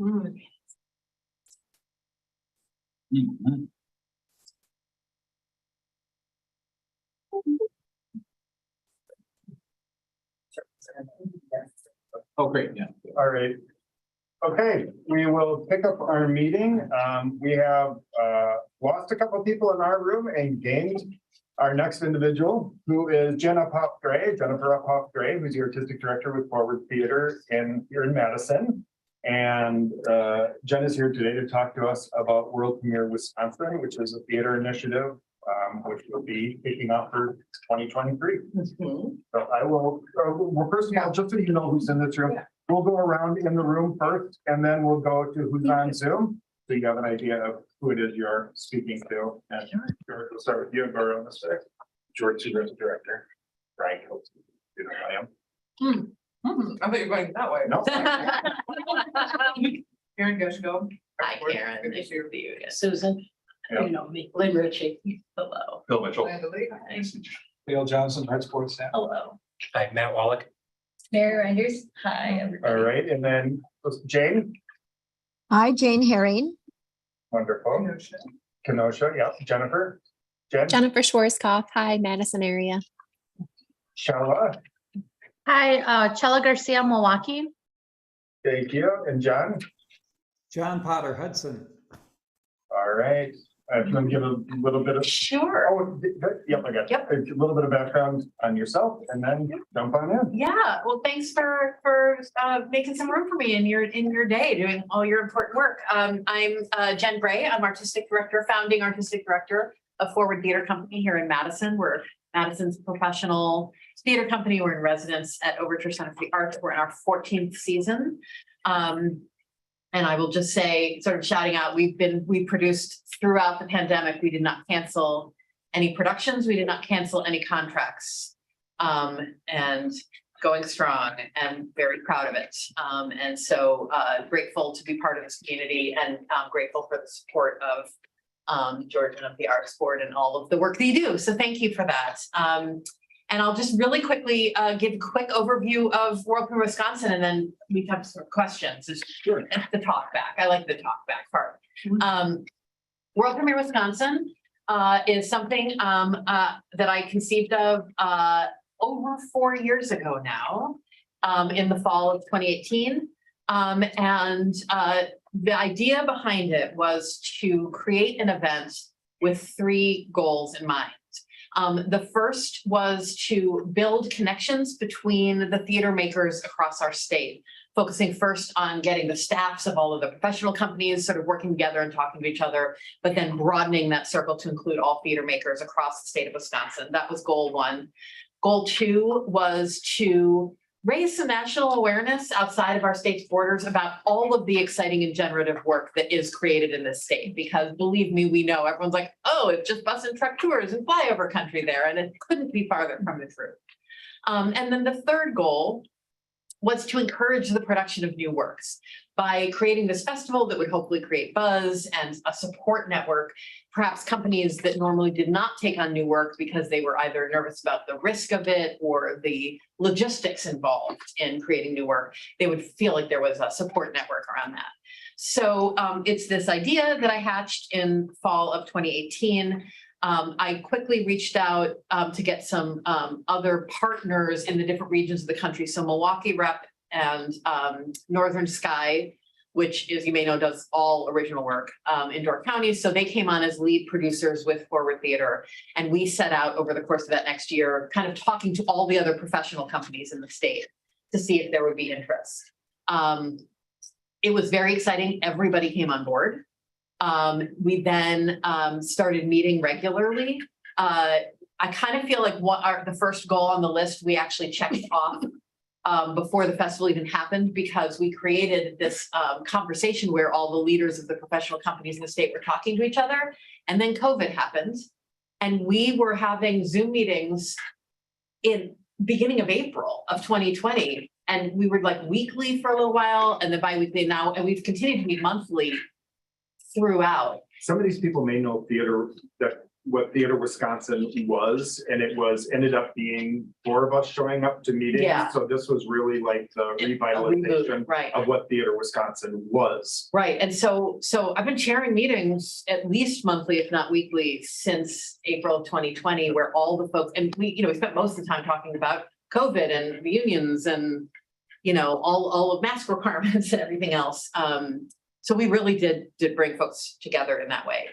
Mhm. Oh, great, yeah. All right. Okay, we will pick up our meeting. We have lost a couple of people in our room and gained our next individual, who is Jennifer Hoff-Gray, who's the artistic director with Forward Theater here in Madison. And Jen is here today to talk to us about World Premiere Wisconsin, which is a theater initiative, which will be kicking off for 2023. So I will, well, first of all, just so you know who's in this room, we'll go around in the room first, and then we'll go to who's on Zoom. So you have an idea of who it is you're speaking to. And George, we'll start with you and go around this way. George, you're the director. Brian, you know who I am. I thought you were going that way. No. Karen Gushko. Hi, Karen. Nice to meet you again. Susan, Yeah. you know me, Lynn Ritchie, Hello. Bill Mitchell. Dale Johnson, Art Sports staff. hello. Hi, Matt Wallach. Mary Reinders, hi, All everybody. right, and then Jane. Hi, Jane Herring. Wonderful. Kenosha, yeah. Jennifer. Jen. Jennifer Schwarzkopf. Hi, Madison area. Shala. Hi, Chela Garcia, Milwaukee. Thank you. And John. John Potter Hudson. All right. If you want to give a little bit of. Sure. Oh, yep, I got Yep. a little bit of background on yourself and then jump on in. Yeah, well, thanks for making some room for me in your day, doing all your important work. I'm Jen Bray. I'm founding artistic director of Forward Theater Company here in Madison. We're Madison's professional theater company. We're in residence at Overture Center for the Arts. We're in our 14th season. And I will just say, sort of shouting out, we produced throughout the pandemic. We did not cancel any productions. We did not cancel any contracts. And going strong and very proud of it. And so grateful to be part of this community and grateful for the support of Georgian of the Arts Board and all of the work that you do. So thank you for that. And I'll just really quickly give a quick overview of World Premiere Wisconsin, and then we have some questions. It's Sure. the talk back. I like the talk back part. World Premiere Wisconsin is something that I conceived of over 4 years ago now, in the fall of 2018. And the idea behind it was to create an event with 3 goals in mind. The first was to build connections between the theater makers across our state, focusing first on getting the staffs of all of the professional companies sort of working together and talking to each other, but then broadening that circle to include all theater makers across the state of Wisconsin. That was goal 1. Goal 2 was to raise some national awareness outside of our state's borders about all of the exciting and generative work that is created in this state. Because believe me, we know everyone's like, oh, it's just bus and truck tours and flyover country there. And it couldn't be farther from the truth. And then the third goal was to encourage the production of new works by creating this festival that would hopefully create buzz and a support network. Perhaps companies that normally did not take on new work because they were either nervous about the risk of it or the logistics involved in creating new work, they would feel like there was a support network around that. So it's this idea that I hatched in fall of 2018. I quickly reached out to get some other partners in the different regions of the country. So Milwaukee Rep and Northern Sky, which, as you may know, does all original work in Door County. So they came on as lead producers with Forward Theater. And we set out over the course of that next year, kind of talking to all the other professional companies in the state to see if there would be interest. It was very exciting. Everybody came on board. We then started meeting regularly. I kind of feel like the first goal on the list, we actually checked off before the festival even happened, because we created this conversation where all the leaders of the professional companies in the state were talking to each other. And then COVID happened. And we were having Zoom meetings in beginning of April of 2020. And we were like weekly for a little while and then bi-weekly now. And we've continued to meet monthly throughout. Some of these people may know theater, that what Theater Wisconsin was, and it ended up being 4 of us showing up to meetings. Yeah. So this was really like the revitalization Right. of what Theater Wisconsin was. Right, and so I've been chairing meetings at least monthly, if not weekly, since April of 2020, where all the folks, and we spent most of the time talking about COVID and the unions and, all of mask requirements and everything else. So we really did bring folks together in that way.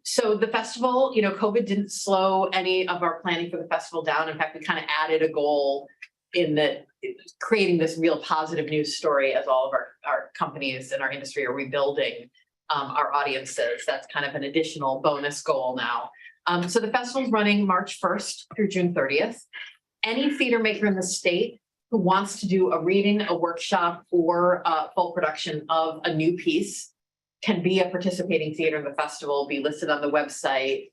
So the festival, COVID didn't slow any of our planning for the festival down. In fact, we kind of added a goal in that creating this real positive news story as all of our companies in our industry are rebuilding our audiences. That's kind of an additional bonus goal now. So the festival's running March 1st through June 30th. Any theater maker in the state who wants to do a reading, a workshop, or a full production of a new piece can be a participating theater in the festival, be listed on the website,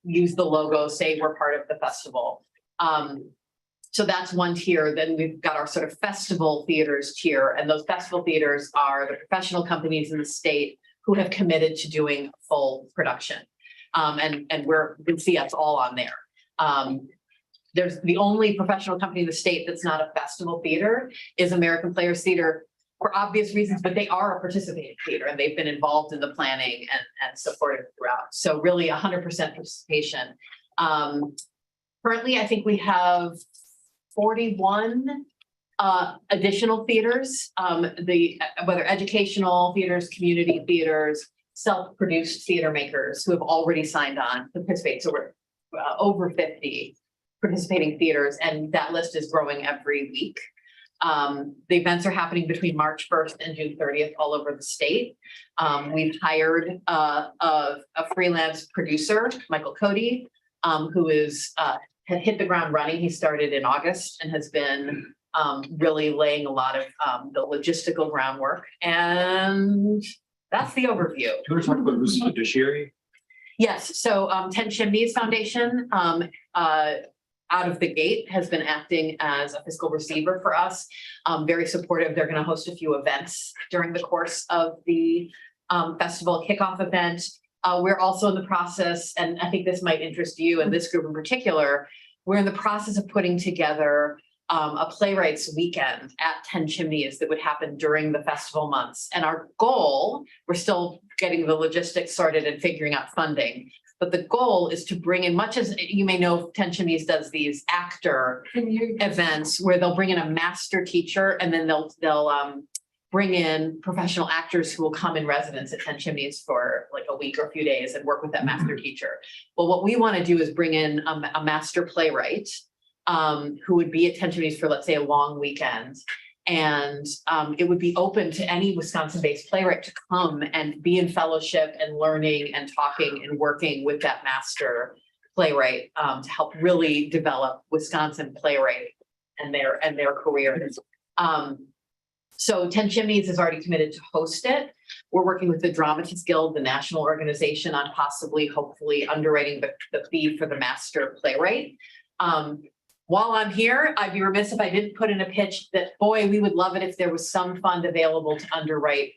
use the logo, say we're part of the festival. So that's one tier. Then we've got our sort of festival theaters tier, and those festival theaters are the professional companies in the state who have committed to doing full production. And you can see us all on there. There's the only professional company in the state that's not a festival theater is American Players Theater, for obvious reasons, but they are a participating theater and they've been involved in the planning and supported throughout. So really 100% participation. Currently, I think we have 41 additional theaters, whether educational theaters, community theaters, self-produced theater makers who have already signed on to participate. So we're over 50 participating theaters, and that list is growing every week. The events are happening between March 1st and June 30th all over the state. We've hired a freelance producer, Michael Cody, who had hit the ground running. He started in August and has been really laying a lot of the logistical groundwork. And that's the overview. Do you want to talk about who's the fiduciary? Yes, so 10 Chimneys Foundation out of the gate has been acting as a fiscal receiver for us. Very supportive. They're going to host a few events during the course of the festival kickoff event. We're also in the process, and I think this might interest you and this group in particular, we're in the process of putting together a playwrights weekend at 10 Chimneys that would happen during the festival months. And our goal, we're still getting the logistics sorted and figuring out funding, but the goal is to bring in, much as you may know, 10 Chimneys does these actor events where they'll bring in a master teacher and then they'll bring in professional actors who will come in residence at 10 Chimneys for like a week or a few days and work with that master teacher. Well, what we want to do is bring in a master playwright who would be at 10 Chimneys for, let's say, a long weekend. And it would be open to any Wisconsin-based playwright to come and be in fellowship and learning and talking and working with that master playwright to help really develop Wisconsin playwright and their careers. So 10 Chimneys is already committed to host it. We're working with the Dramatists Guild, the national organization, on hopefully underwriting the fee for the master playwright. While I'm here, I'd be remiss if I didn't put in a pitch that, boy, we would love it if there was some fund available to underwrite.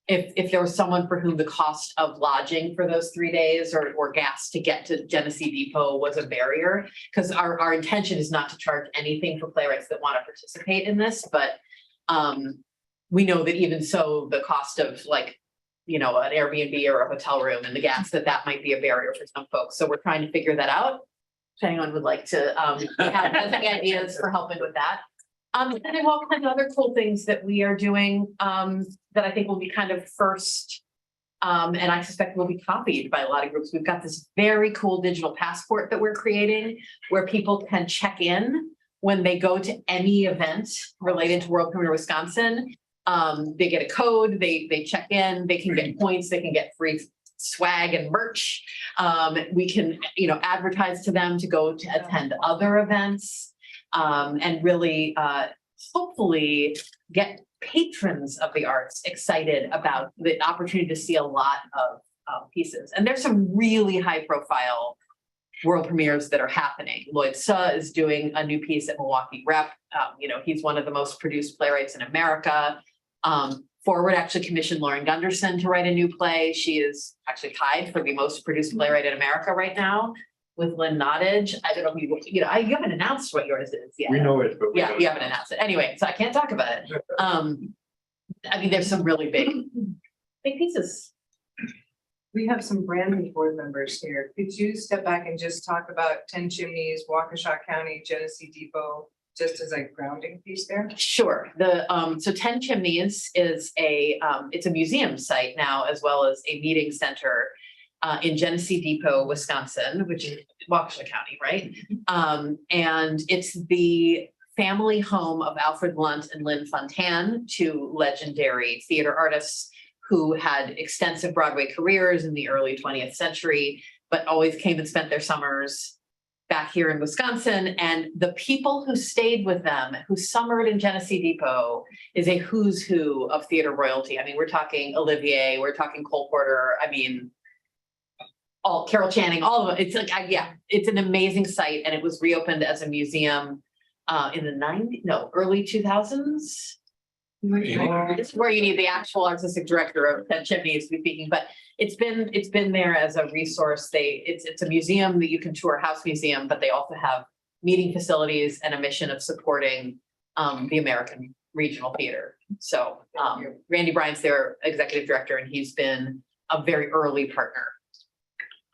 If there was someone for whom the cost of lodging for those 3 days or gas to get to Genesee Depot was a barrier, because our intention is not to charge anything for playwrights that want to participate in this, but we know that even so, the cost of an Airbnb or a hotel room and the gas, that might be a barrier for some folks. So we're trying to figure that out. If anyone would like to have any ideas for helping with that. And then all kinds of other cool things that we are doing that I think will be kind of first, and I suspect will be copied by a lot of groups. We've got this very cool digital passport that we're creating where people can check in when they go to any event related to World Premiere Wisconsin. They get a code, they check in, they can get points, they can get free swag and merch. We can, advertise to them to go to attend other events and really hopefully get patrons of the arts excited about the opportunity to see a lot of pieces. And there's some really high profile world premieres that are happening. Lloyd Suh is doing a new piece at Milwaukee Rep. He's one of the most produced playwrights in America. Forward actually commissioned Lauren Gunderson to write a new play. She is actually tied for the most produced playwright in America right now with Lynn Nottage. I don't know if you haven't announced what yours is yet. We know it, but. we Yeah, don't you know. haven't announced it. Anyway, so I can't talk about it. I mean, there's some really big pieces. We have some brand new board members here. Could you step back and just talk about 10 Chimneys, Waukesha County, Genesee Depot, just as a grounding piece there? Sure. So 10 Chimneys is it's a museum site now, as well as a meeting center in Genesee Depot, Wisconsin, which is Waukesha County, right? And it's the family home of Alfred Lunt and Lynn Fontanne, two legendary theater artists who had extensive Broadway careers in the early 20th century, but always came and spent their summers back here in Wisconsin. And the people who stayed with them, who summered in Genesee Depot, is a who's who of theater royalty. I mean, we're talking Olivier, we're talking Cole Porter, I mean, all Carol Channing, all of them. It's like, it's an amazing site, and it was reopened as a museum in the early 2000s. This is where you need the actual artistic director of 10 Chimneys to be speaking, but it's been there as a resource. It's a museum that you can tour, house museum, but they also have meeting facilities and a mission of supporting the American regional theater. So Randy Bryant's their executive director, and he's been a very early partner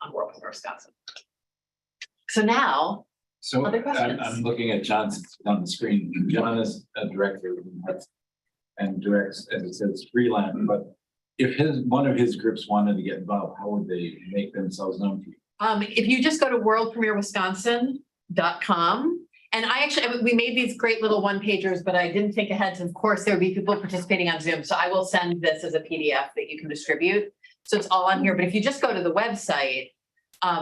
on World Premiere Wisconsin. So now, So Other questions? I'm looking at John's on the screen. John is a director and directs, as it says, freelance, but if one of his groups wanted to get involved, how would they make themselves known to you? if you just go to worldpremierwisconsin.com, and we made these great little one pagers, but I didn't think ahead. So of course, there would be people participating on Zoom. So I will send this as a PDF that you can distribute. So it's all on here. But if you just go to the website,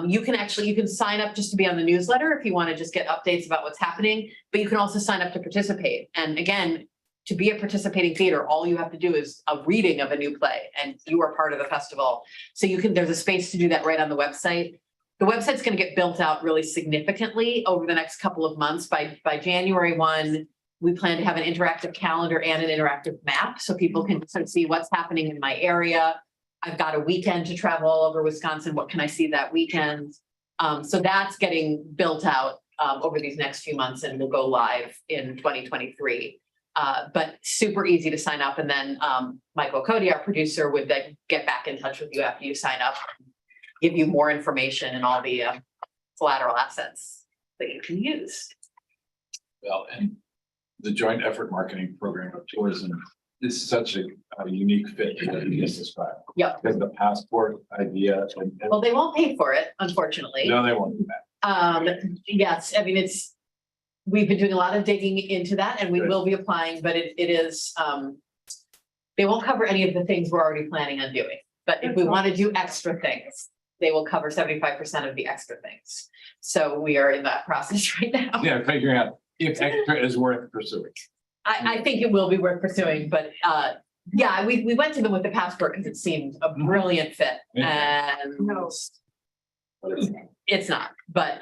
you can sign up just to be on the newsletter if you want to just get updates about what's happening, but you can also sign up to participate. And again, to be a participating theater, all you have to do is a reading of a new play, and you are part of the festival. So there's a space to do that right on the website. The website's going to get built out really significantly over the next couple of months. By January 1, we plan to have an interactive calendar and an interactive map, so people can sort of see what's happening in my area. I've got a weekend to travel all over Wisconsin. What can I see that weekend? So that's getting built out over these next few months, and will go live in 2023. But super easy to sign up. And then Michael Cody, our producer, would then get back in touch with you after you sign up, give you more information and all the collateral assets that you can use. Well, and the joint effort marketing program of tourism is such a unique fit to what you just described. Yep. Because the passport idea. Well, they won't pay for it, unfortunately. No, they won't do that. Yes, I mean, we've been doing a lot of digging into that, and we will be applying, but it is, they won't cover any of the things we're already planning on doing. But if we want to do extra things, they will cover 75% of the extra things. So we are in that process right now. Yeah, figuring out if extra is worth pursuing. I think it will be worth pursuing, but we went to them with the passport because it seemed a brilliant fit, and No. it's not, but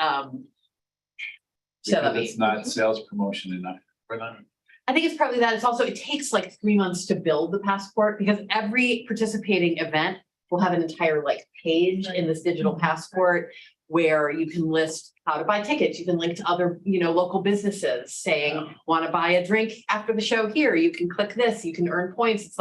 Because it's not sales promotion enough for them. I think it's probably that. It takes like 3 months to build the passport, because every participating event will have an entire page in this digital passport where you can list how to buy tickets. You can link to other, local businesses saying, want to buy a drink after the show here, you can click this, you can earn points. It's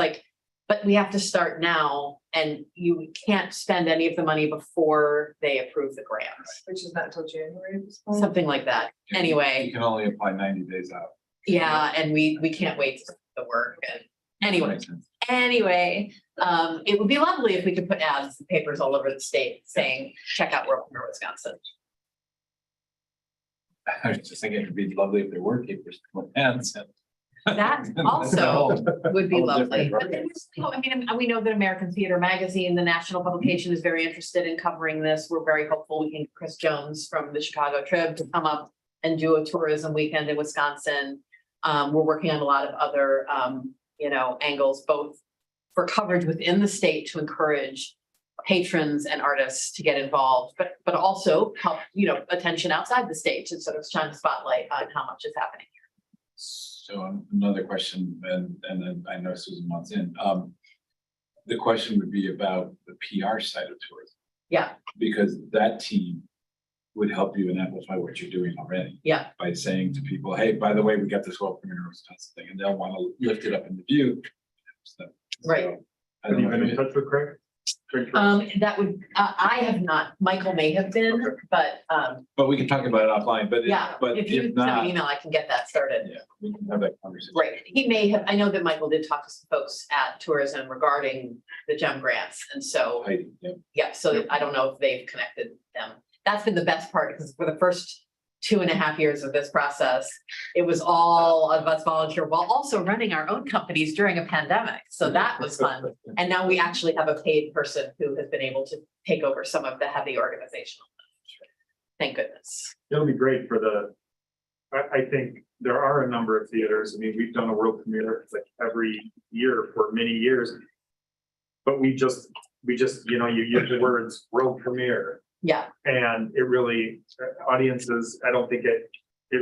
but we have to start now, and you can't spend any of the money before they approve the grant. Which is not until January at this point. Something like that. Anyway. You can only apply 90 days out. Yeah, and we can't wait to do the work. And anyway, Makes sense. it would be lovely if we could put ads in papers all over the state saying, check out World Premiere Wisconsin. I was just thinking it'd be lovely if there were papers with ads. That also would be All lovely. different, But then, we know that American Theater Magazine, the national publication, is very interested in covering this. We're very hopeful we can get Chris Jones from the Chicago Trib to come up and do a tourism weekend in Wisconsin. We're working on a lot of other, angles, both for coverage within the state to encourage patrons and artists to get involved, but also help, attention outside the state to sort of shine a spotlight on how much is happening. So another question, and then I know Susan wants in, the question would be about the PR side of tourism. Yeah. Because that team would help you and amplify what you're doing already. Yeah. By saying to people, hey, by the way, we got this World Premier Wisconsin thing, and they'll want to lift it up in the view. So, Right. I Have don't you been in know. touch with Craig? That would, I have not, Michael may have been, but, But we can talk about it offline, but yeah, but if you if send me an not, email, I can get that started. yeah, we can have that conversation. Right, he may have, I know that Michael did talk to some folks at tourism regarding the GEM grants, and so, Heidi, yeah. yeah, so I don't know if they've connected them. That's been the best part, because for the first 2.5 years of this process, it was all of us volunteer while also running our own companies during a pandemic, so that was fun. And now we actually have a paid person who has been able to take over some of the heavy organizational. Thank goodness. It'll be great for I think there are a number of theaters. I mean, we've done a world premiere like every year for many years. But we just, you know, you use the words world premiere Yeah, and it really, audiences, I don't think it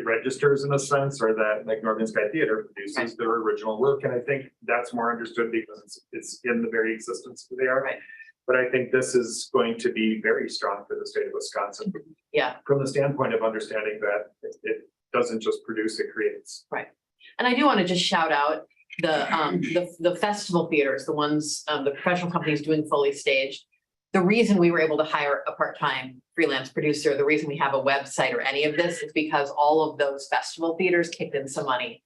registers in a sense, or that like Northern Sky Theater produces their original work. And I think that's more understood because it's in the very existence that they are. Right. But I think this is going to be very strong for the state of Wisconsin. yeah. From the standpoint of understanding that it doesn't just produce, it creates. And I do want to just shout out the festival theaters, the ones, the professional companies doing fully staged. The reason we were able to hire a part-time freelance producer, the reason we have a website or any of this is because all of those festival theaters kicked in some money,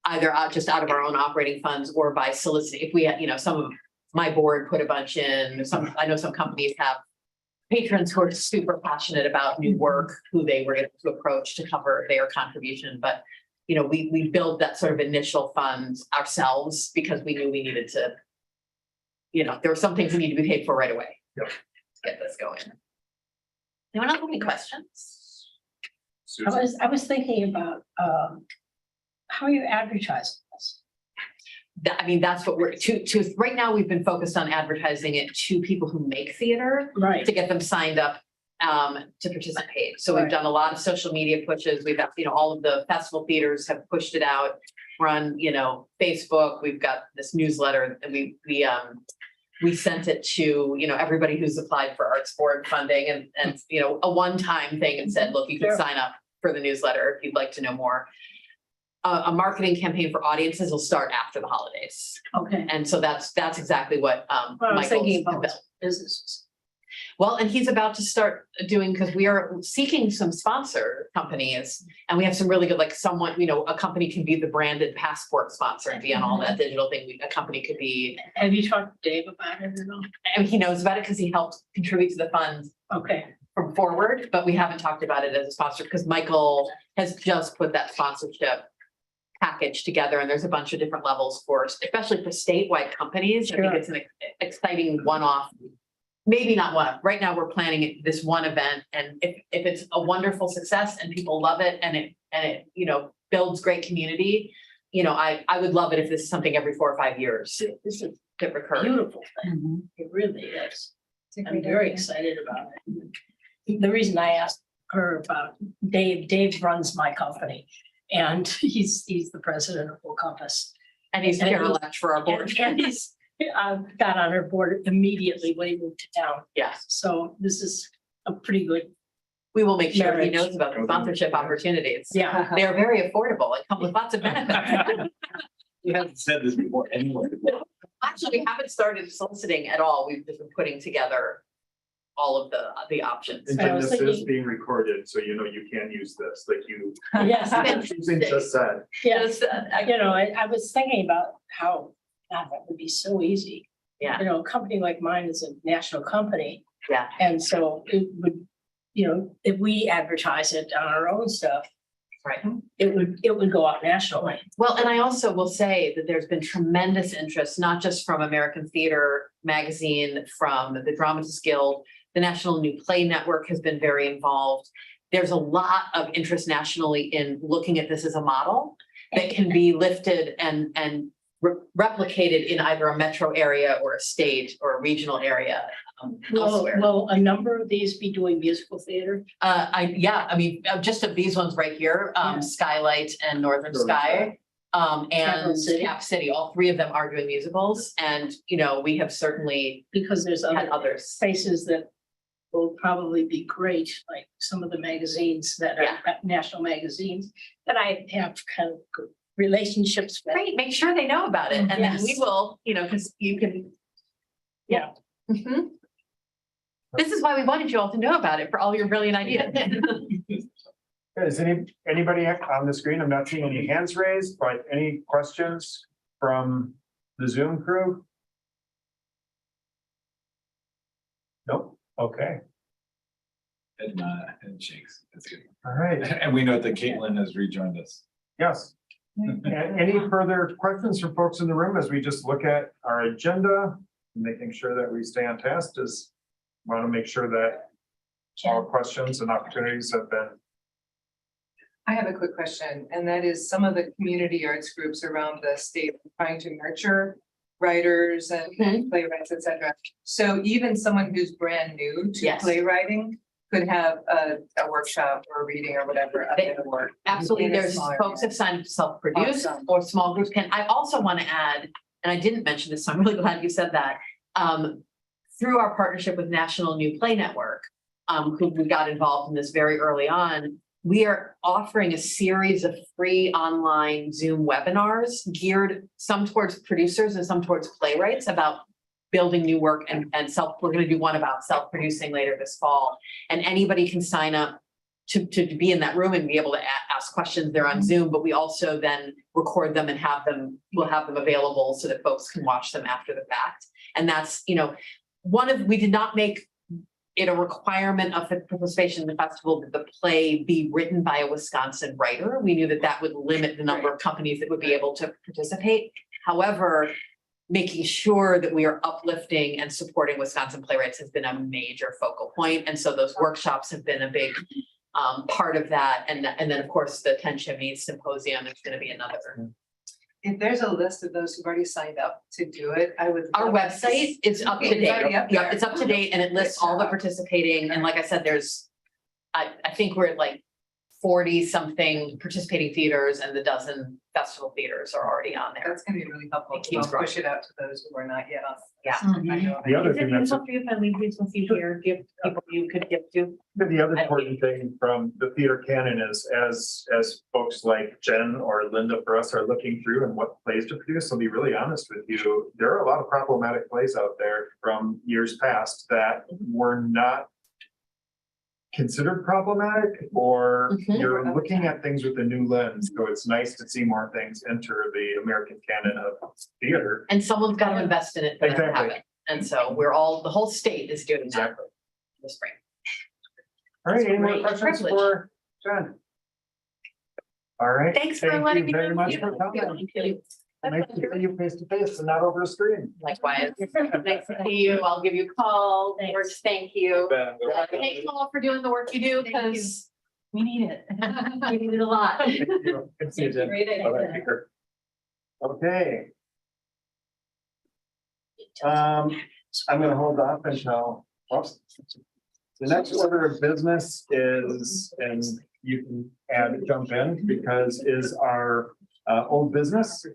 either just out of our own operating funds or by soliciting. If we had, you know, some of my board put a bunch in, I know some companies have patrons who are super passionate about new work, who they were able to approach to cover their contribution. But, you know, we built that sort of initial fund ourselves because we knew we needed to, you know, there were some things we need to be paid for right away. Yep. To get this going. Anyone else have any questions? Susan? I was thinking about, how you advertise this. I mean, that's what we're right now, we've been focused on advertising it to people who make theater Right. to get them signed up to participate. So we've Right. done a lot of social media pushes. We've got, you know, all of the festival theaters have pushed it out. We're on, you know, Facebook. We've got this newsletter and we sent it to, you know, everybody who's applied for Arts Board funding and, you know, a one-time thing and said, look, you can Sure. sign up for the newsletter if you'd like to know more. A marketing campaign for audiences will start after the holidays. Okay. And so that's exactly what Well, I was Michael's thinking about built. businesses. Well, and he's about to start doing, because we are seeking some sponsor companies and we have some really good, like someone, you know, a company can be the branded passport sponsor and be on all that digital thing. A company could be, Have you talked to Dave about it at all? and he knows about it because he helped contribute to the fund Okay. from Forward, but we haven't talked about it as a sponsor because Michael has just put that sponsorship package together and there's a bunch of different levels for, especially for statewide companies. I think Sure. it's an exciting one-off, maybe not one. Right now, we're planning this one event, and if it's a wonderful success and people love it and it you know builds great community, you know, I would love it if this is something every 4 or 5 years This is that a recurs. beautiful thing. It really is. I'm very excited about it. The reason I asked her about Dave runs my company and he's the president of Full Compass. And he's chair-elect for our board. And he's got on our board immediately when he moved to town. Yes, So this is a pretty good, we will make sure he Marriage. knows about the sponsorship opportunities. yeah. They are very affordable and come with lots of benefits. You haven't said this before, anyone. Actually, we haven't started soliciting at all. We've just been putting together all of the options. And I Jen, was this is thinking- being recorded, so you know you can use this, like you. Yes. Susan just said. Yes, Yes, you know, I was thinking about how, God, that would be so easy. Yeah. You know, a company like mine is a national company. Yeah. And so it would, you know, if we advertise it on our own stuff, right. it would go out nationally. Well, and I also will say that there's been tremendous interest, not just from American Theater Magazine, from the Dramatists Guild, the National New Play Network has been very involved. There's a lot of interest nationally in looking at this as a model that can be lifted and replicated in either a metro area or a state or a regional area elsewhere. Will a number of these be doing musical theater? I mean, just of these ones right here, Yeah. Skylight and Northern Northern Sky. and Capital City. Cap City, all three of them are doing musicals. And, you know, we have certainly Because there's had other others. spaces that will probably be great, like some of the magazines that Yeah. are national magazines that I have kind of good relationships with. Great, make sure they know about it, and then we Yes. will, you know, because you can. Yeah. Mhm. This is why we wanted you all to know about it, for all your brilliant ideas. Is anybody on the screen? I'm not seeing any hands raised, but any questions from the Zoom crew? Nope, okay, And shakes. That's good. all right, And we know that Caitlin has rejoined us. yes. Any further questions from folks in the room as we just look at our agenda, making sure that we stay on task? Just want to make sure that all questions and opportunities have been. I have a quick question, and that is some of the community arts groups around the state are trying to nurture writers and playwrights, et cetera. So even someone who's brand new to Yes. playwriting could have a workshop or a reading or whatever of their work. Absolutely, in a there's smaller folks area. have signed up to self-produce, Awesome. or small groups can. I also want to add, and I didn't mention this, so I'm really glad you said that. Through our partnership with National New Play Network, who we got involved in this very early on, we are offering a series of free online Zoom webinars geared some towards producers and some towards playwrights about building new work and we're going to do one about self-producing later this fall. And anybody can sign up to be in that room and be able to ask questions. They're on Zoom, but we also then record them and we'll have them available so that folks can watch them after the fact. And that's, you know, we did not make it a requirement of the participation in the festival that the play be written by a Wisconsin writer. We knew that that would limit the number of companies that would be able to participate. However, making sure that we are uplifting and supporting Wisconsin playwrights has been a major focal point. And so those workshops have been a big part of that. And then, of course, the 10 Chimneys Symposium is going to be another. If there's a list of those who've already signed up to do it, I would. Our love to website is up to It's date. already up Yeah, there. it's up to date and it lists all the participating. And like I said, I think we're at like 40 something participating theaters and the dozen festival theaters are already on there. That's gonna be really helpful. It keeps I'll push it out to those who are not yet on. Yeah. I know The other Is it thing that's, useful for you if I leave these with you here, give people you could give to? the other important thing from the theater canon is as folks like Jen or Linda for us are looking through and what plays to produce, I'll be really honest with you, there are a lot of problematic plays out there from years past that were not considered problematic, or Mhm. you're looking at things with a new lens. So it's nice to see more things enter the American canon of theater. And someone's got to invest in it for them to have Exactly. it. And so the whole state is doing that Exactly. this spring. All right, any more Great questions privilege. for Jen? All right. Thanks for thank letting me you very know. much for coming. Nice to see you face to face and not over a screen. Likewise. Nice to see you. I'll give you a call. George, thank you. Thank you all for doing the work you do because we need it. We need it a lot. Thank you. Good to see you, Jen. Great idea. Bye-bye, take care. Okay. I'm gonna hold off until, oops. The next order of business is, and you can jump in, because is our old business.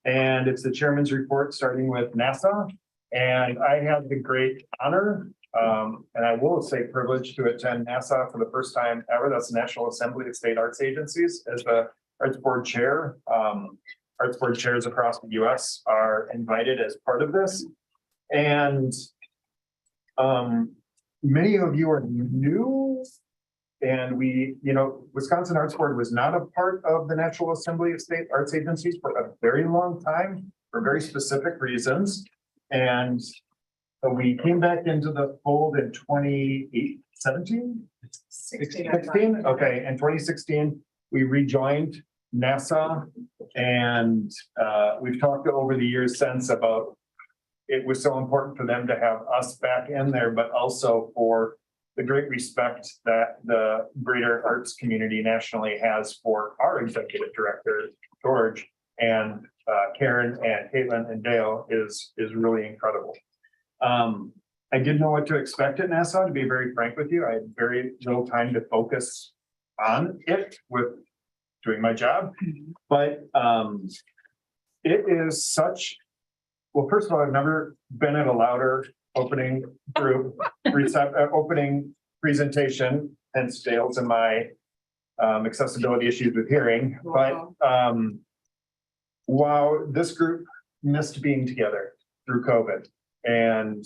And it's the chairman's report, starting with NASA. And I had the great honor, and I will say privilege, to attend NASA for the first time ever. That's the National Assembly of State Arts Agencies as the Arts Board Chair. Arts Board chairs across the US are invited as part of this. And many of you are new. And Wisconsin Arts Board was not a part of the National Assembly of State Arts Agencies for a very long time, for very specific reasons. And we came back into the fold in 2017? 16, okay, in 2016, we rejoined NASA. And we've talked over the years since about it was so important for them to have us back in there, but also for the great respect that the greater arts community nationally has for our executive director, George, and Karen and Caitlin and Dale is really incredible. I didn't know what to expect at NASA, to be very frank with you. I had very little time to focus on it with doing my job. But it is such, well, first of all, I've never been at a louder opening group, opening presentation, hence Dale's and my accessibility issues with hearing. But wow, this group missed being together through COVID. And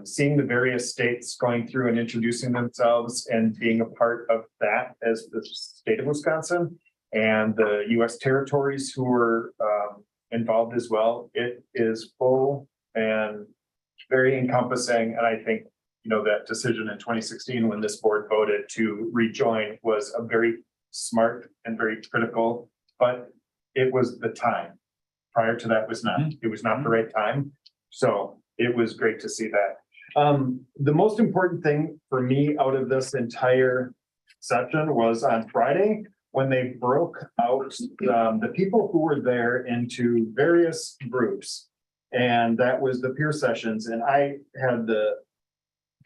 seeing the various states going through and introducing themselves and being a part of that as the state of Wisconsin and the US territories who were involved as well, it is full and very encompassing. And I think, you know, that decision in 2016 when this board voted to rejoin was a very smart and very critical, but it was the time. Prior to that was not, it was not the right time. So it was great to see that. The most important thing for me out of this entire session was on Friday, when they broke out the people who were there into various groups. And that was the peer sessions. And I had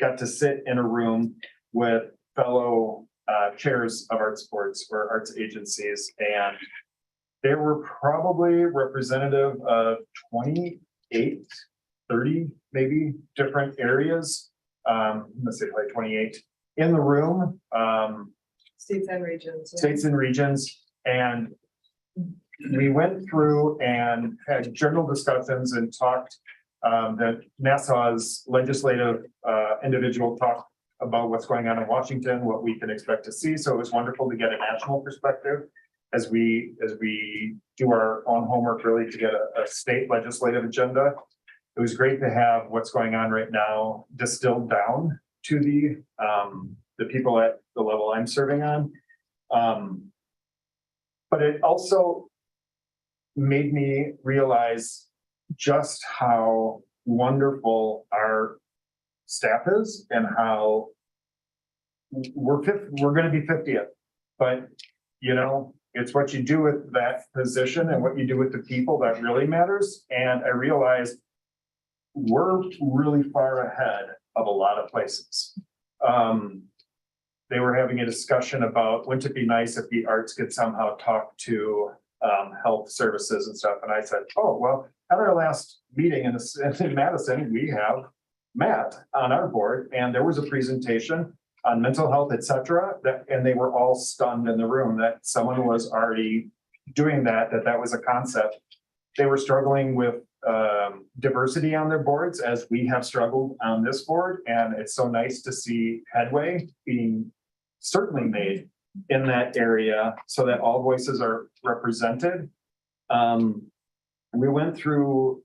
got to sit in a room with fellow chairs of art sports or arts agencies. And they were probably representative of 28, 30, maybe different areas. Let's say like 28 in the room. States and regions. yeah. States and regions, and we went through and had general discussions and talked, that Nassau's legislative individual talked about what's going on in Washington, what we can expect to see. So it was wonderful to get a national perspective as we do our own homework, really, to get a state legislative agenda. It was great to have what's going on right now distilled down to the people at the level I'm serving on. But it also made me realize just how wonderful our staff is and how we're going to be 50th. But, you know, it's what you do with that position and what you do with the people that really matters. And I realized we're really far ahead of a lot of places. They were having a discussion about, wouldn't it be nice if the arts could somehow talk to health services and stuff? And I said, oh, well, at our last meeting in Madison, we have Matt on our board, and there was a presentation on mental health, et cetera, and they were all stunned in the room that someone was already doing that was a concept. They were struggling with diversity on their boards, as we have struggled on this board. And it's so nice to see headway being certainly made in that area so that all voices are represented. We went through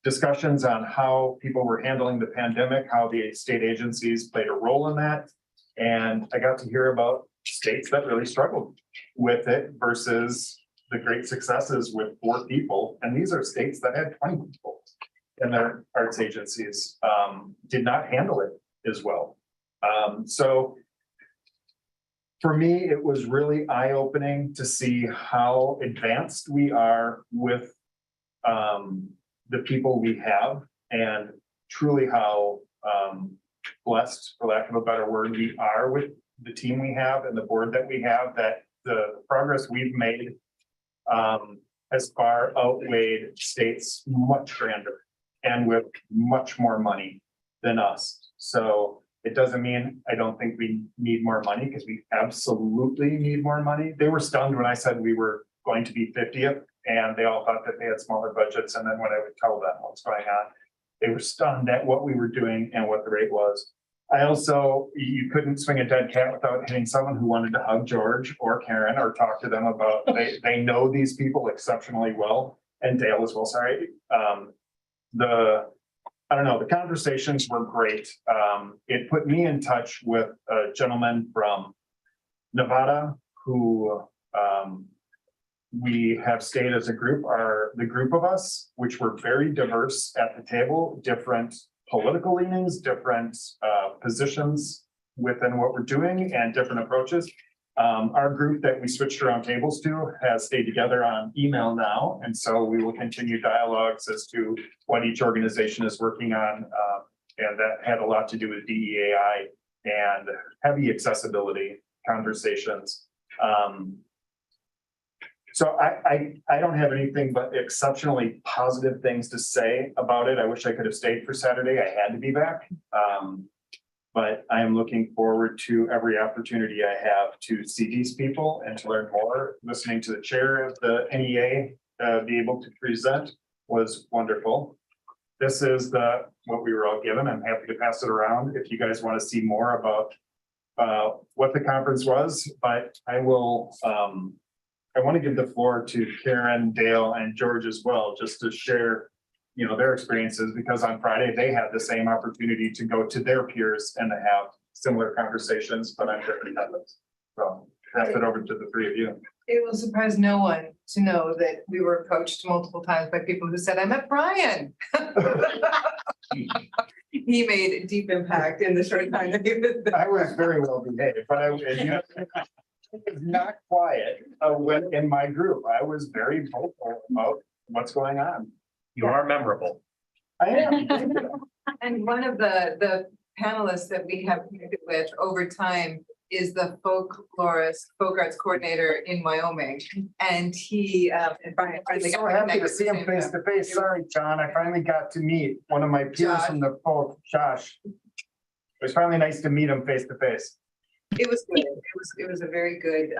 discussions on how people were handling the pandemic, how the state agencies played a role in that. And I got to hear about states that really struggled with it versus the great successes with 4 people. And these are states that had 20 people in their arts agencies, did not handle it as well. So for me, it was really eye-opening to see how advanced we are with the people we have, and truly how blessed, for lack of a better word, we are with the team we have and the board that we have, that the progress we've made has far outweighed states much grander and with much more money than us. So it doesn't mean I don't think we need more money, because we absolutely need more money. They were stunned when I said we were going to be 50th, and they all thought that they had smaller budgets. And then when I would tell them what's going on, they were stunned at what we were doing and what the rate was. I also, you couldn't swing a dead cat without hitting someone who wanted to hug George or Karen or talk to them about, they know these people exceptionally well, and Dale as well, sorry. I don't know, the conversations were great. It put me in touch with a gentleman from Nevada who we have stayed as a group, the group of us, which were very diverse at the table, different political leanings, different positions within what we're doing, and different approaches. Our group that we switched around tables to has stayed together on email now. And so we will continue dialogues as to what each organization is working on. And that had a lot to do with DEAI and heavy accessibility conversations. So I don't have anything but exceptionally positive things to say about it. I wish I could have stayed for Saturday. I had to be back. But I am looking forward to every opportunity I have to see these people and to learn more. Listening to the chair of the NEA be able to present was wonderful. This is what we were all given. I'm happy to pass it around if you guys want to see more about what the conference was, but I will, I want to give the floor to Karen, Dale, and George as well, just to share, their experiences, because on Friday they had the same opportunity to go to their peers and to have similar conversations, but I'm different methods. So pass it over to the three of you. It will surprise no one to know that we were approached multiple times by people who said, I met Brian. He made a deep impact in the short time that he was there. I was very well behaved, but I was not quiet when in my group. I was very vocal about what's going on. You are memorable. I am. And one of the panelists that we have connected with over time is the folk arts coordinator in Wyoming. And he, and Brian. I'm so happy to see him face to face. Sorry, John, I finally got to meet one of my peers Josh. from the folk, Josh. It was finally nice to meet him face to face. It was good. It was a very good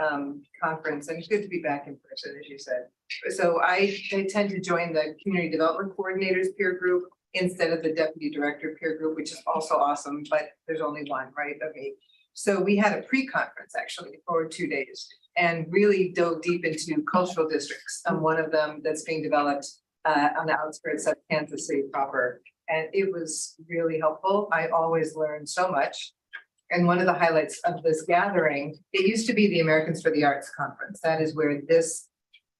conference, and it's good to be back in person, as you said. So I tend to join the community development coordinators peer group instead of the deputy director peer group, which is also awesome, but there's only one, right, of me. So we had a pre-conference actually for 2 days and really dove deep into cultural districts. One of them that's being developed on the outskirts of Kansas City proper. And it was really helpful. I always learn so much. And one of the highlights of this gathering, it used to be the Americans for the Arts Conference. That is where this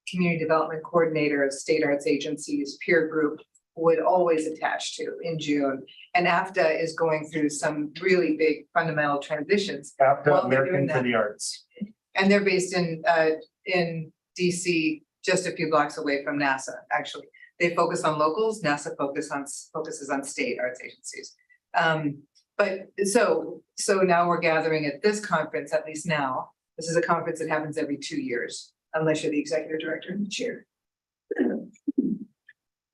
community development coordinator of state arts agencies peer group would always attach to in June. And AFTA is going through some really big fundamental transitions. After Well, they're doing American for that. the Arts. And they're based in DC, just a few blocks away from NASA, actually. They focus on locals, NASA focuses on state arts agencies. But so now we're gathering at this conference, at least now. This is a conference that happens every 2 years, unless you're the executive director and the chair.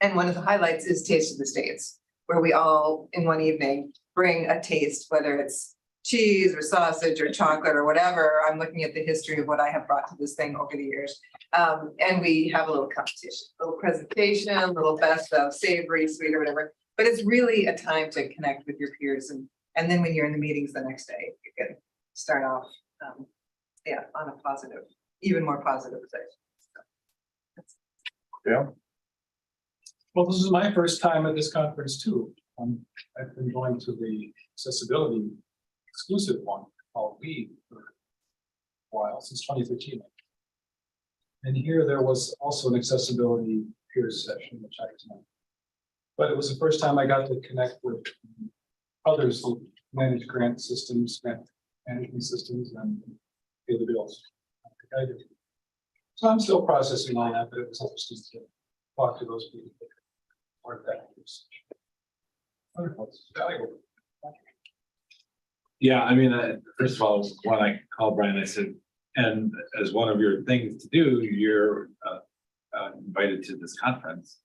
And one of the highlights is Taste of the States, where we all, in one evening, bring a taste, whether it's cheese or sausage or chocolate or whatever. I'm looking at the history of what I have brought to this thing over the years. And we have a little competition, a little presentation, a little best of savory, sweet, or whatever. But it's really a time to connect with your peers. And then when you're in the meetings the next day, you can start off, on a positive, even more positive side. Yeah. Well, this is my first time at this conference too. I've been going to the accessibility exclusive one called WE for a while, since 2013. And here there was also an accessibility peers session, which I attended. But it was the first time I got to connect with others who manage grant systems, grant management systems, and pay the bills. I did. So I'm still processing all that, but it was interesting to talk to those people. Wonderful. It's valuable. Yeah, I mean, first of all, when I called Brian, I said, and as one of your things to do, you're invited to this conference.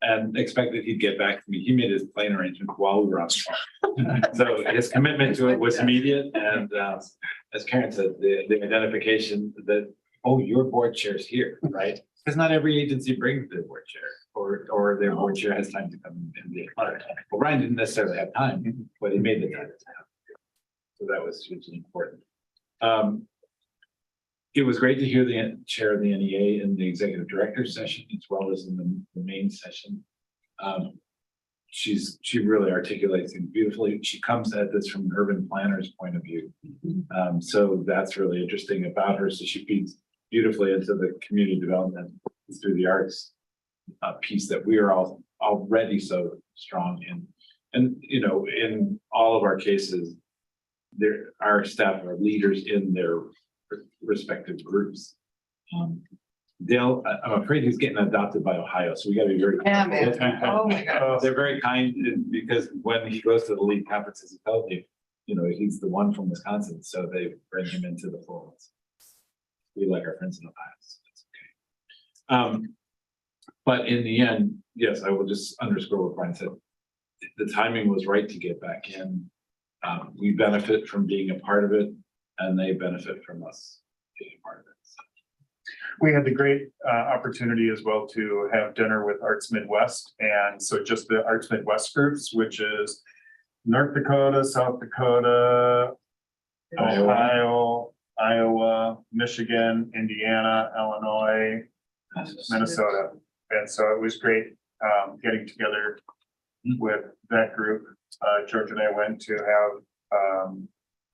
And expected he'd get back to me. He made his plane arrangement while we were on the phone. So his commitment to it was immediate. And as Karen said, the identification that, oh, your board chair's here, right? Because not every agency brings their board chair or their board chair has time to come and be a part. Well, Brian didn't necessarily have time, but he made the time to have. So that was hugely important. It was great to hear the chair of the NEA in the executive director session, as well as in the main session. She really articulates things beautifully. She comes at this from an urban planner's point of view. So that's really interesting about her. So she feeds beautifully into the community development through the arts piece that we are all already so strong in. And, in all of our cases, our staff are leaders in their respective groups. Dale, I'm afraid he's getting adopted by Ohio, so we gotta be very. Yeah, man. Oh my God. They're very kind because when he goes to the lead conferences, he tells you, he's the one from Wisconsin, so they bring him into the fold. we like our friends in the past. That's okay. But in the end, yes, I will just underscore what Brian said. The timing was right to get back in. We benefit from being a part of it, and they benefit from us being a part of it. We had the great opportunity as well to have dinner with Arts Midwest. And so just the Arts Midwest groups, which is North Dakota, South Dakota, Ohio, Iowa, Michigan, Indiana, Illinois, Minnesota. And so it was great getting together with that group. George and I went to have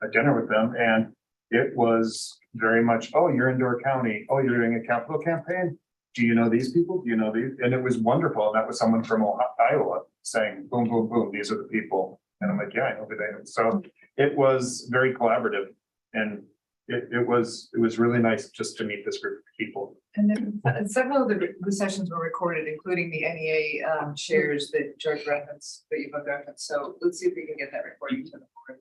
a dinner with them, and it was very much, oh, you're in Door County. Oh, you're doing a capital campaign. Do you know these people? Do you know these? And it was wonderful. And that was someone from Iowa saying, boom, boom, boom, these are the people. And I'm like, yeah, I know who they are. So it was very collaborative, and it was really nice just to meet this group of people. And then several of the sessions were recorded, including the NEA shares that George referenced, that you both referenced. So let's see if we can get that recording to the board.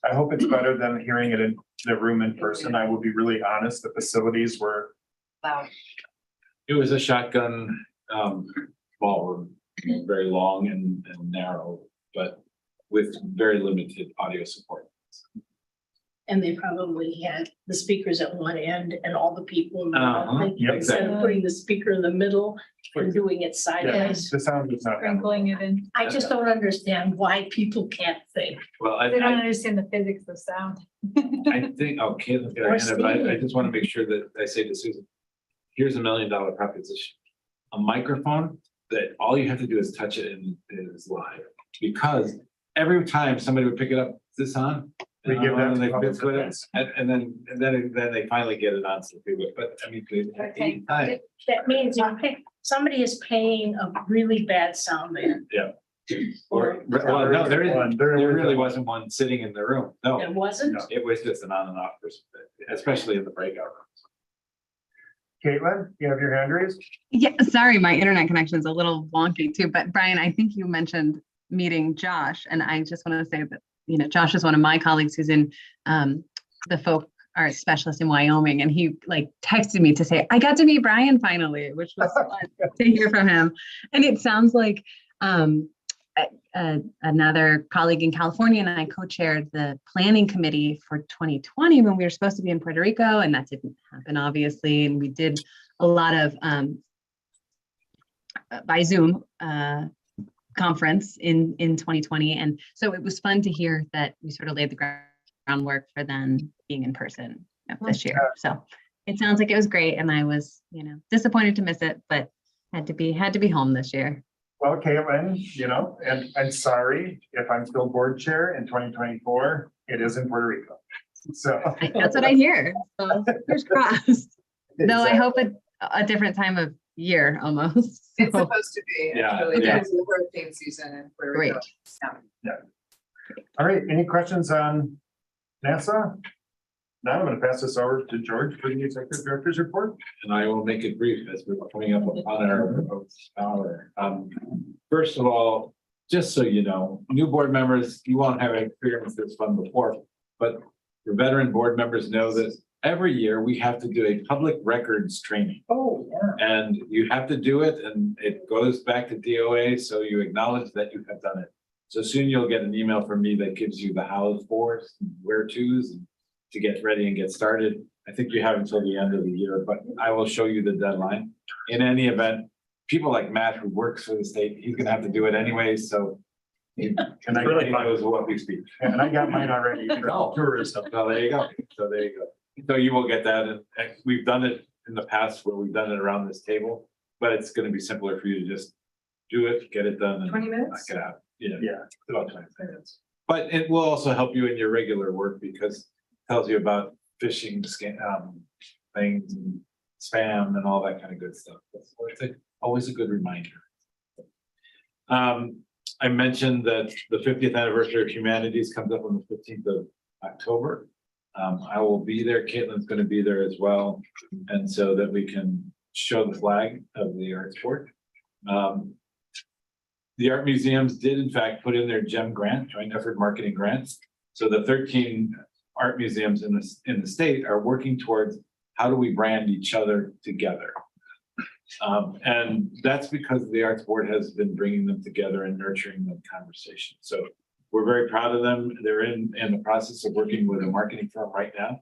I hope it's better than hearing it in the room in person. I will be really honest, the facilities were, Loud. It was a shotgun ballroom, very long and narrow, but with very limited audio support. And they probably had the speakers at one end and all the people in the Uh-huh, middle. yep. Instead of putting the speaker in the middle and doing it sideways. the sound was not. Sprinkling it in. I just don't understand why people can't think. Well, They don't I understand the physics of sound. think, oh, Caitlin's got her hand up, but I just want to make sure that I say to Susan, here's $1 million proposition. A microphone that all you have to do is touch it and it is live. Because every time somebody would pick it up, is this on? We give that And to they public put it- defense. and then they finally get it on some people, but I mean, Okay. hi. That means somebody is paying a really bad sound man. Or, well, no, there isn't, There there was really one. wasn't one sitting in the room, no, It wasn't? No. it was just an on and off person, especially in the breakout rooms. Caitlin, you have your hand raised? Yeah, sorry, my internet connection is a little wonky too, but Brian, I think you mentioned meeting Josh, and I just want to say that, you know, Josh is one of my colleagues who's in the folk art specialist in Wyoming, and he like texted me to say, I got to meet Brian finally, which was fun to hear from him. And it sounds like another colleague in California and I co-chaired the planning committee for 2020 when we were supposed to be in Puerto Rico, and that didn't happen, obviously. And we did a lot of by Zoom conference in 2020. And so it was fun to hear that we sort of laid the groundwork for then being in person this year. So it sounds like it was great. And I was, you know, disappointed to miss it, but had to be home this year. Well, Caitlin, you know, and I'm sorry if I'm still board chair in 2024, it is in Puerto Rico. So. That's what I hear. So fingers crossed. Though I hope a different time of year almost. It's So, supposed to be, Yeah, actually, okay. it's the hurricane season and Puerto Rico. Yeah. All right, any questions on NASA? Now I'm going to pass this over to George for the executive director's report. And I will make it brief as we're coming up on our hour. First of all, just so you know, new board members, you won't have experienced this fun before, but your veteran board members know that every year we have to do a public records training. Oh, yeah. And you have to do it, and it goes back to DOA, so you acknowledge that you have done it. So soon you'll get an email from me that gives you the hows, fors, where tos, and to get ready and get started. I think you have until the end of the year, but I will show you the deadline. In any event, people like Matt, who works for the state, he's gonna have to do it anyway, so he And I, really knows what we speak. and I got mine already. Tourism. So there you go. So there you go. So you will get that. And we've done it in the past where we've done it around this table, but it's gonna be simpler for you to just do it, get it done. and 20 minutes? Knock it out. Yeah. Yeah. About 20 minutes. But it will also help you in your regular work because it tells you about phishing, things and spam and all that kind of good stuff. So it's always a good reminder. I mentioned that the 50th anniversary of Humanities comes up on the 15th of October. I will be there. Caitlin's going to be there as well. And so that we can show the flag of the arts board. The art museums did in fact put in their GEM grant, joint effort marketing grants. So the 13 art museums in the state are working towards how do we brand each other together? And that's because the Arts Board has been bringing them together and nurturing the conversation. So we're very proud of them. They're in the process of working with a marketing firm right now.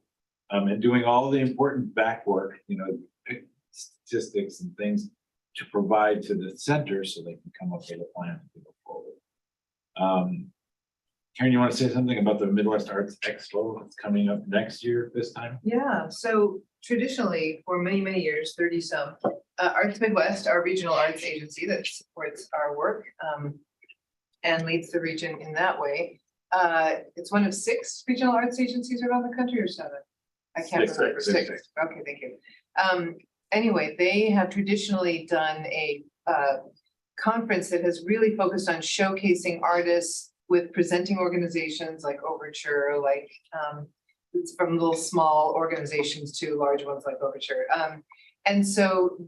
And doing all the important back work, you know, statistics and things to provide to the center so they can come up with a plan to go forward. Karen, you want to say something about the Midwest Arts Expo that's coming up next year this time? Yeah, so traditionally, for many, many years, 30-some, Arts Midwest, our regional arts agency that supports our work and leads the region in that way. It's one of 6 regional arts agencies around the country, or 7? I can't remember. 6. Okay, thank you. Anyway, they have traditionally done a conference that has really focused on showcasing artists with presenting organizations like Overture, like it's from little small organizations to large ones like Overture. And so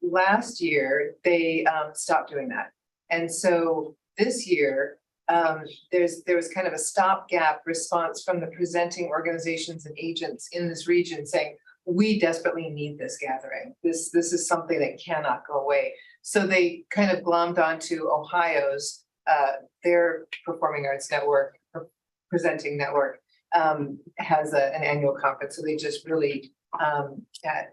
last year they stopped doing that. And so this year there was kind of a stopgap response from the presenting organizations and agents in this region saying, we desperately need this gathering. This is something that cannot go away. So they kind of glommed onto Ohio's their performing arts network, presenting network, has an annual conference. So they just really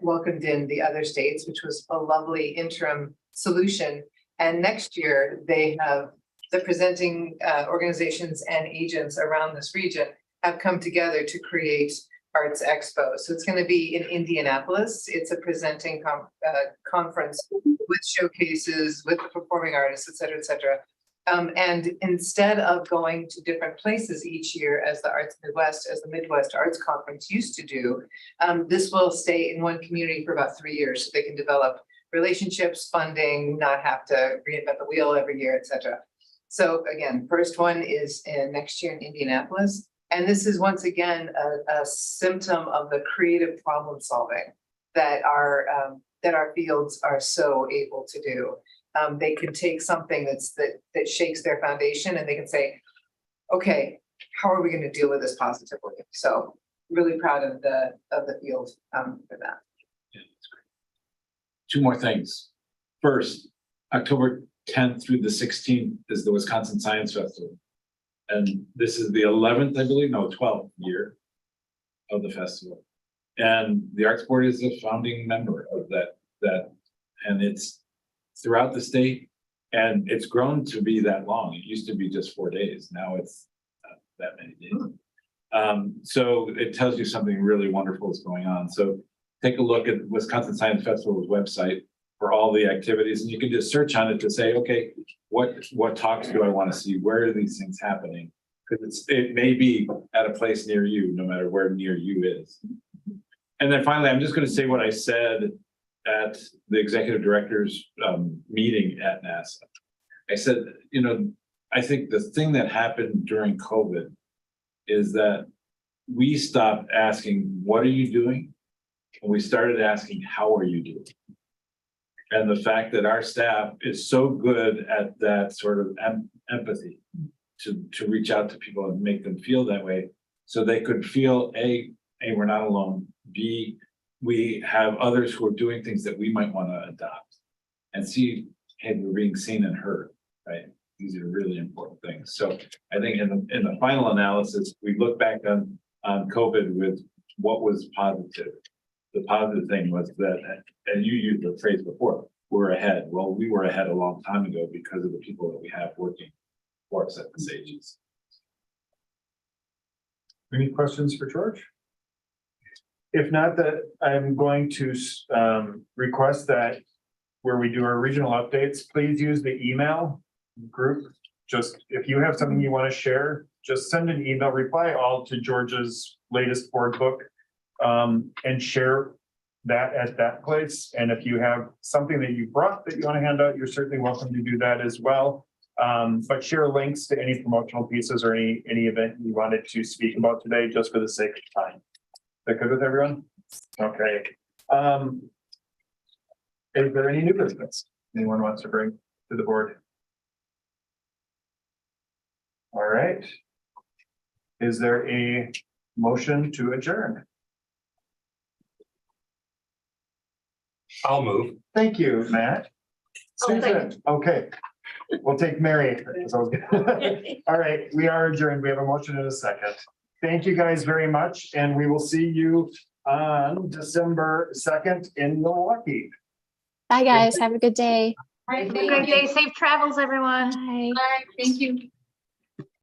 welcomed in the other states, which was a lovely interim solution. And next year they have the presenting organizations and agents around this region have come together to create Arts Expo. So it's going to be in Indianapolis. It's a presenting conference with showcases, with the performing artists, et cetera, et cetera. And instead of going to different places each year as the Arts Midwest, as the Midwest Arts Conference used to do, this will stay in one community for about 3 years. So they can develop relationships, funding, not have to reinvent the wheel every year, et cetera. So again, first one is next year in Indianapolis. And this is once again a symptom of the creative problem solving that our fields are so able to do. They can take something that shakes their foundation and they can say, okay, how are we going to deal with this positively? So really proud of the field for that. Yeah, that's great. 2 more things. First, October 10th through the 16th is the Wisconsin Science Festival. And this is the 11th, I believe, no, 12th year of the festival. And the Arts Board is a founding member of that, and it's throughout the state, and it's grown to be that long. It used to be just 4 days. Now it's that many days. So it tells you something really wonderful is going on. So take a look at Wisconsin Science Festival's website for all the activities, and you can just search on it to say, okay, what talks do I want to see? Where are these things happening? Because it may be at a place near you, no matter where near you is. And then finally, I'm just going to say what I said at the executive director's meeting at NASA. I said, you know, I think the thing that happened during COVID is that we stopped asking, what are you doing? And we started asking, how are you doing? And the fact that our staff is so good at that sort of empathy to reach out to people and make them feel that way, so they could feel A, we're not alone, B, we have others who are doing things that we might want to adopt, and C, hey, we're being seen and heard, right? These are really important things. So I think in the final analysis, we look back on COVID with what was positive. The positive thing was that, and you used the phrase before, we're ahead. Well, we were ahead a long time ago because of the people that we have working for us at the stages. Any questions for George? If not, that I'm going to request that where we do our regional updates, please use the email group. Just if you have something you want to share, just send an email, reply all to George's latest board book, and share that at that place. And if you have something that you brought that you want to hand out, you're certainly welcome to do that as well. But share links to any promotional pieces or any event you wanted to speak about today, just for the sake of time. Is that good with everyone? Okay. Is there any new business anyone wants to bring to the board? All right. Is there a motion to adjourn? I'll move. Thank you, Matt. Oh, thank Susan, okay. We'll take Mary. All right, we are adjourned. We have a motion and a second. Thank you guys very much, and we will see you on December 2nd in Milwaukee. Bye, guys. Have a good day. Right, Have a great day. Safe travels, everyone. Bye. Thank you.